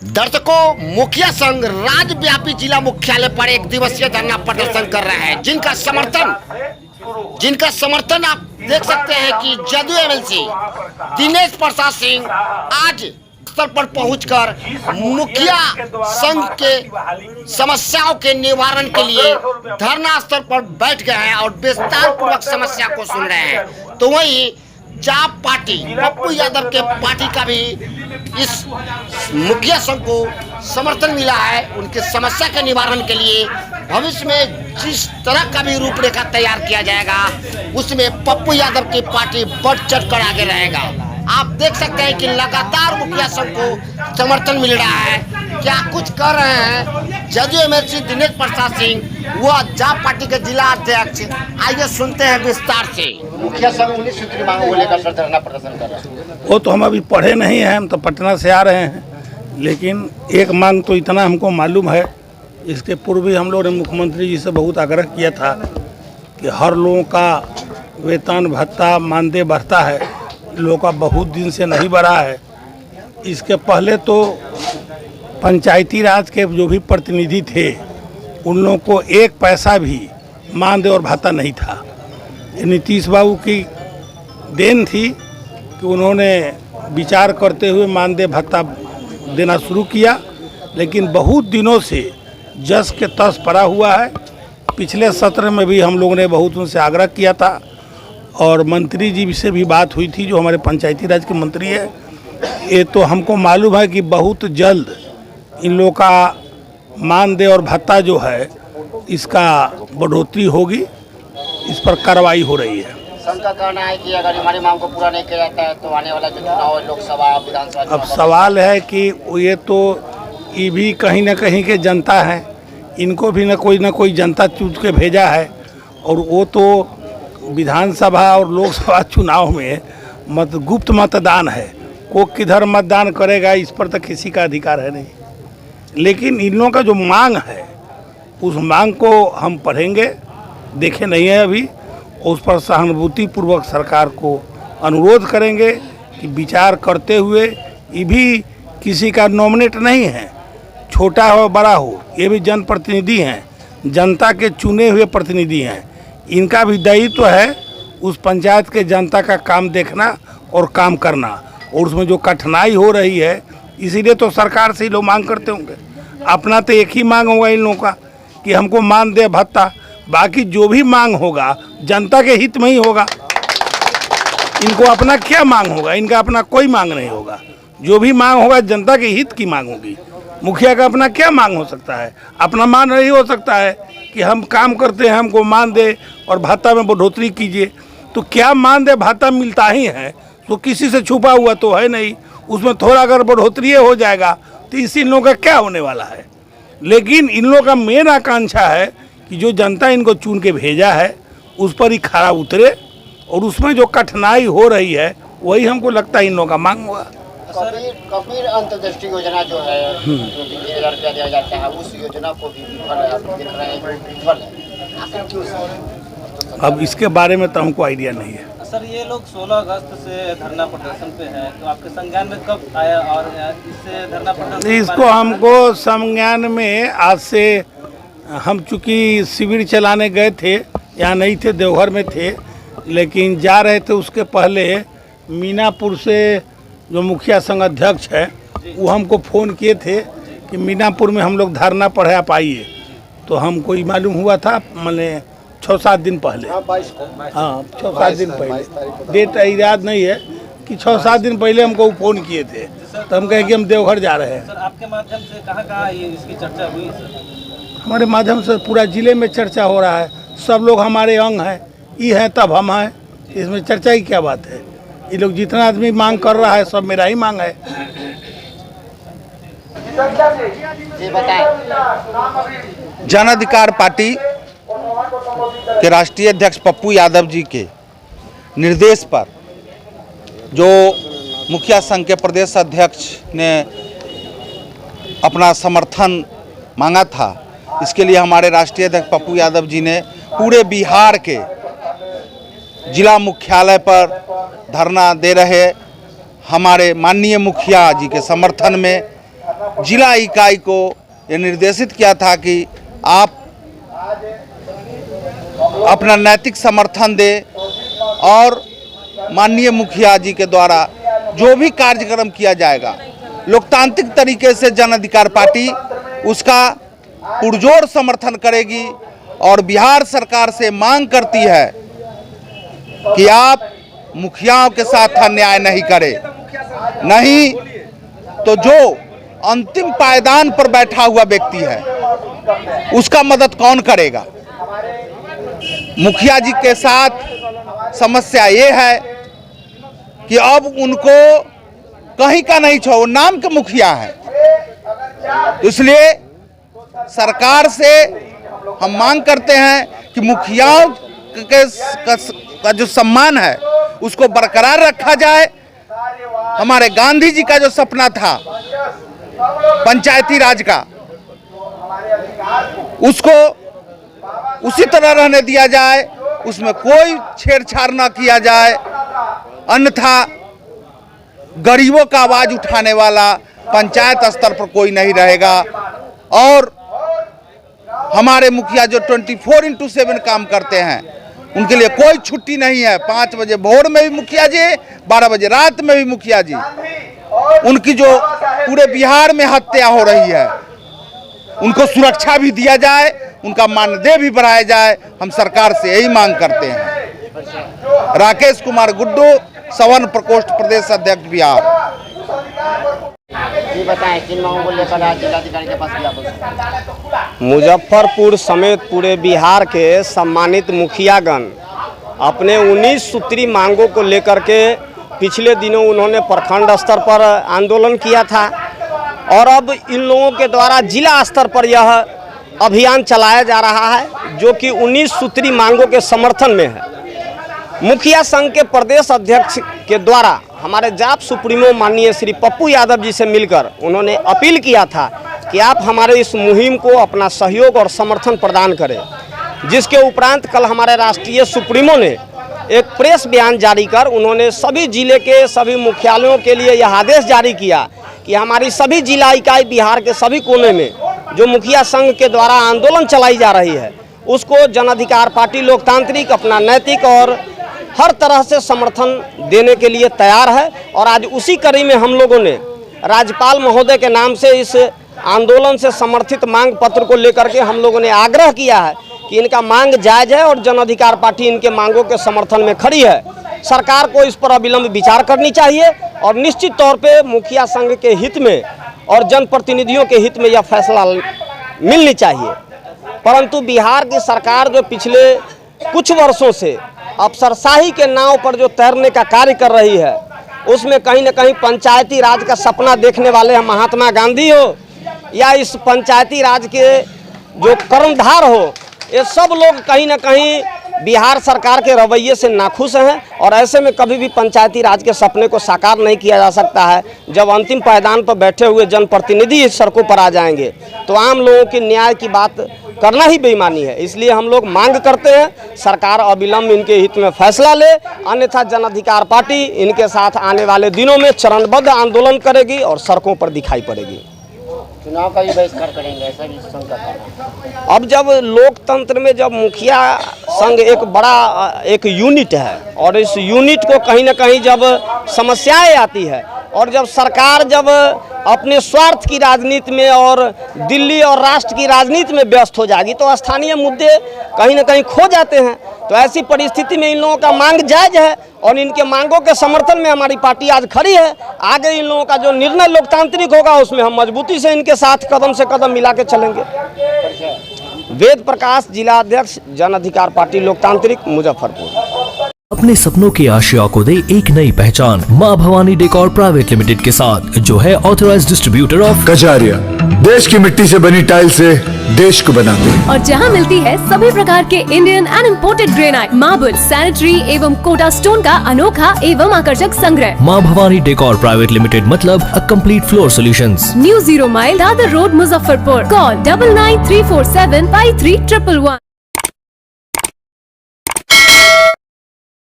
दर्शकों, मुखिया संघ राज्यव्यापी जिला मुख्यालय पर एक दिवसीय धरना प्रदर्शन कर रहे हैं, जिनका समर्थन आप देख सकते हैं कि जदयू एमएलसी दिनेश प्रसाद सिंह आज स्तर पर पहुंचकर मुखिया संघ के समस्याओं के निवारण के लिए धरना स्थल पर बैठ गए हैं और विस्तार पूर्वक समस्या को सुन रहे हैं। तो वहीं जाप पार्टी पप्पू यादव के पार्टी का भी इस मुखिया संघ को समर्थन मिला है। उनकी समस्या के निवारण के लिए भविष्य में जिस तरह का भी रूपरेखा तैयार किया जाएगा उसमें पप्पू यादव की पार्टी बढ़ चढ़ कर आगे रहेगा। आप देख सकते हैं कि लगातार मुखिया संघ को समर्थन मिल रहा है। क्या कुछ कर रहे हैं जदयू एमएलसी दिनेश प्रसाद सिंह, वह जाप पार्टी के जिला अध्यक्ष, आइए सुनते हैं विस्तार से। मुखिया संघ 19 सूत्री मांगों को लेकर धरना प्रदर्शन कर रहा है। वो तो हम अभी पढ़े नहीं हैं, हम तो पटना से आ रहे हैं, लेकिन एक मांग तो इतना हमको मालूम है। इसके पूर्व भी हम लोगों ने मुख्यमंत्री जी से बहुत आग्रह किया था कि हर लोगों का वेतन भत्ता मानदेय बढ़ता है, लोगों का बहुत दिन से नहीं बढ़ा है। इसके पहले तो पंचायती राज के जो भी प्रतिनिधि थे उन लोगों को एक पैसा भी मानदेय और भत्ता नहीं था। नीतीश बाबू की देन थी कि उन्होंने विचार करते हुए मानदेय भत्ता देना शुरू किया, लेकिन बहुत दिनों से जस के तस पड़ा हुआ है। पिछले सत्र में भी हम लोगों ने बहुत उनसे आग्रह किया था और मंत्री जी से भी बात हुई थी, जो हमारे पंचायती राज के मंत्री है। ये तो हमको मालूम है कि बहुत जल्द इन लोगों का मानदेय और भत्ता जो है इसका बढ़ोतरी होगी, इस पर कार्रवाई हो रही है। संघ का कहना है कि अगर हमारी मांग को पूरा नहीं किया जाता है तो आने वाला जो चुनाव है, लोकसभा विधानसभा, अब सवाल है कि ये तो ये भी कहीं ना कहीं के जनता है, इनको भी ना कोई जनता चुन के भेजा है। और वो तो विधानसभा और लोकसभा चुनाव में गुप्त मतदान है, को किधर मतदान करेगा इस पर तो किसी का अधिकार है नहीं। लेकिन इन लोगों का जो मांग है उस मांग को हम पढ़ेंगे, देखे नहीं है अभी, उस पर सहानुभूतिपूर्वक सरकार को अनुरोध करेंगे कि विचार करते हुए। ये भी किसी का नॉमिनेट नहीं है, छोटा हो बड़ा हो, ये भी जनप्रतिनिधि हैं, जनता के चुने हुए प्रतिनिधि हैं। इनका भी दायित्व है उस पंचायत के जनता का काम देखना और काम करना, और उसमें जो कठिनाई हो रही है इसीलिए तो सरकार से ही लोग मांग करते होंगे। अपना तो एक ही मांग होगा इन लोगों का कि हमको मानदेय भत्ता, बाकी जो भी मांग होगा जनता के हित में ही होगा। इनको अपना क्या मांग होगा, इनका अपना कोई मांग नहीं होगा। जो भी मांग होगा जनता के हित की मांग होगी। मुखिया का अपना क्या मांग हो सकता है? अपना मांग नहीं हो सकता है कि हम काम करते हैं, हमको मानदेय और भत्ता में बढ़ोतरी कीजिए। तो क्या मानदेय भत्ता मिलता ही है तो किसी से छुपा हुआ तो है नहीं, उसमें थोड़ा अगर बढ़ोतरी हो जाएगा तो इसी लोगों का क्या होने वाला है। लेकिन इन लोगों का मेन आकांक्षा है कि जो जनता इनको चुन के भेजा है उस पर ही खरा उतरे, और उसमें जो कठिनाई हो रही है वही हमको लगता है इन लोगों का मांग होगा। कबीर अंतर्दृष्टि योजना जो है, जो 20,000 रुपया दिया जाता है, उस योजना को भी विफल है, आप देख रहे हैं विफल है। आखिर क्यों सर? अब इसके बारे में तो हमको आइडिया नहीं है सर। ये लोग 16 अगस्त से धरना प्रदर्शन पे हैं, तो आपके संज्ञान में कब आया और इससे धरना प्रदर्शन? इसको हमको संज्ञान में आज से, हम चूँकि शिविर चलाने गए थे, यहाँ नहीं थे, देवघर में थे, लेकिन जा रहे थे उसके पहले मीनापुर से जो मुखिया संघ अध्यक्ष है वो हमको फ़ोन किए थे कि मीनापुर में हम लोग धरना पर है, आप आइए। तो हमको ही मालूम हुआ था, मैंने 6-7 दिन पहले, हाँ 6-7 दिन पहले, डेट याद नहीं है कि 6-7 दिन पहले हमको फ़ोन किए थे। तो हम कहे कि हम देवघर जा रहे हैं। सर, आपके माध्यम से कहाँ ये इसकी चर्चा हुई सर? हमारे माध्यम से पूरा जिले में चर्चा हो रहा है। सब लोग हमारे अंग हैं, ये हैं तब हम हैं, इसमें चर्चा की क्या बात है। ये लोग जितना आदमी मांग कर रहा है सब मेरा ही मांग है। जी बताएं। जन अधिकार पार्टी के राष्ट्रीय अध्यक्ष पप्पू यादव जी के निर्देश पर जो मुखिया संघ के प्रदेश अध्यक्ष ने अपना समर्थन मांगा था, इसके लिए हमारे राष्ट्रीय अध्यक्ष पप्पू यादव जी ने पूरे बिहार के जिला मुख्यालय पर धरना दे रहे हमारे माननीय मुखिया जी के समर्थन में जिला इकाई को ये निर्देशित किया था कि आप अपना नैतिक समर्थन दे और माननीय मुखिया जी के द्वारा जो भी कार्यक्रम किया जाएगा लोकतांत्रिक तरीके से जन अधिकार पार्टी उसका पुरजोर समर्थन करेगी और बिहार सरकार से मांग करती है कि आप मुखियाओं के साथ अन्याय नहीं करें, नहीं तो जो अंतिम पायदान पर बैठा हुआ व्यक्ति है उसका मदद कौन करेगा। मुखिया जी के साथ समस्या ये है कि अब उनको कहीं का नहीं छोड़ो, नाम के मुखिया है, इसलिए सरकार से हम मांग करते हैं कि मुखियाओं का जो सम्मान है उसको बरकरार रखा जाए। हमारे गांधी जी का जो सपना था पंचायती राज का, उसको उसी तरह रहने दिया जाए, उसमें कोई छेड़छाड़ ना किया जाए, अन्यथा गरीबों का आवाज उठाने वाला पंचायत स्तर पर कोई नहीं रहेगा। और हमारे मुखिया जो 24/7 काम करते हैं उनके लिए कोई छुट्टी नहीं है। 5 बजे भोर में भी मुखिया जी, 12 बजे रात में भी मुखिया जी। उनकी जो पूरे बिहार में हत्या हो रही है उनको सुरक्षा भी दिया जाए, उनका मानदेय भी बढ़ाया जाए, हम सरकार से यही मांग करते हैं। राकेश कुमार गुड्डू, सवर्ण प्रकोष्ठ प्रदेश अध्यक्ष बिहार। ये बताएं किन मांगों को लेकर आज जिलाधिकारी के पास गया? मुजफ्फरपुर समेत पूरे बिहार के सम्मानित मुखियागण अपने 19 सूत्री मांगों को लेकर के पिछले दिनों उन्होंने प्रखंड स्तर पर आंदोलन किया था और अब इन लोगों के द्वारा जिला स्तर पर यह अभियान चलाया जा रहा है जो कि 19 सूत्री मांगों के समर्थन में है। मुखिया संघ के प्रदेश अध्यक्ष के द्वारा हमारे जाप सुप्रीमो माननीय श्री पप्पू यादव जी से मिलकर उन्होंने अपील किया था कि आप हमारे इस मुहिम को अपना सहयोग और समर्थन प्रदान करें, जिसके उपरांत कल हमारे राष्ट्रीय सुप्रीमो ने एक प्रेस बयान जारी कर उन्होंने सभी जिले के सभी मुख्यालयों के लिए यह आदेश जारी किया कि हमारी सभी जिला इकाई बिहार के सभी कोने में जो मुखिया संघ के द्वारा आंदोलन चलाई जा रही है उसको जन अधिकार पार्टी लोकतांत्रिक अपना नैतिक और हर तरह से समर्थन देने के लिए तैयार है। और आज उसी कड़ी में हम लोगों ने राज्यपाल महोदय के नाम से इस आंदोलन से समर्थित मांग पत्र को लेकर के हम लोगों ने आग्रह किया है कि इनका मांग जायज़ है और जन अधिकार पार्टी इनके मांगों के समर्थन में खड़ी है। सरकार को इस पर अविलंब विचार करनी चाहिए और निश्चित तौर पे मुखिया संघ के हित में और जनप्रतिनिधियों के हित में यह फैसला मिलनी चाहिए। परंतु बिहार की सरकार जो पिछले कुछ वर्षों से अफसरशाही के नाव पर जो तैरने का कार्य कर रही है उसमें कहीं न कहीं पंचायती राज का सपना देखने वाले हम महात्मा गांधी हो या इस पंचायती राज के जो कर्मधार हो, ये सब लोग कहीं न कहीं बिहार सरकार के रवैये से नाखुश हैं और ऐसे में कभी भी पंचायती राज के सपने को साकार नहीं किया जा सकता है। जब अंतिम पायदान पर बैठे हुए जनप्रतिनिधि इस सड़कों पर आ जाएंगे तो आम लोगों के न्याय की बात करना ही बेईमानी है। इसलिए हम लोग मांग करते हैं सरकार अविलंब इनके हित में फैसला ले, अन्यथा जन अधिकार पार्टी इनके साथ आने वाले दिनों में चरणबद्ध आंदोलन करेगी और सड़कों पर दिखाई पड़ेगी। चुनाव का भी बहिष्कार करेंगे ऐसा भी संघ का कहना है। अब जब लोकतंत्र में जब मुखिया संघ एक बड़ा एक यूनिट है और इस यूनिट को कहीं ना कहीं जब समस्याएं आती है और जब सरकार जब अपने स्वार्थ की राजनीति में और दिल्ली और राष्ट्र की राजनीति में व्यस्त हो जाएगी तो स्थानीय मुद्दे कहीं ना कहीं खो जाते हैं। तो ऐसी परिस्थिति में इन लोगों का मांग जायज़ है और इनके मांगों के समर्थन में हमारी पार्टी आज खड़ी है। आगे इन लोगों का जो निर्णय लोकतांत्रिक होगा उसमें हम मजबूती से इनके साथ कदम से कदम मिला के चलेंगे। वेद प्रकाश, जिला अध्यक्ष, जन अधिकार पार्टी लोकतांत्रिक, मुजफ्फरपुर। अपने सपनों की आशिया को दे एक नई पहचान माँ भवानी डेकोर प्राइवेट लिमिटेड के साथ, जो है ऑथराइज्ड डिस्ट्रीब्यूटर ऑफ कजारिया। देश की मिट्टी से बनी टाइल से देश को बनाते हैं और जहां मिलती है सभी प्रकार के Indian and imported granite, marble, sanitary एवं कोटा स्टोन का अनोखा एवं आकर्षक संग्रह। माँ भवानी डेकोर प्राइवेट लिमिटेड मतलब a complete floor solutions. New 0 mile Dadar road, Muzaffarpur. Call 9934753111।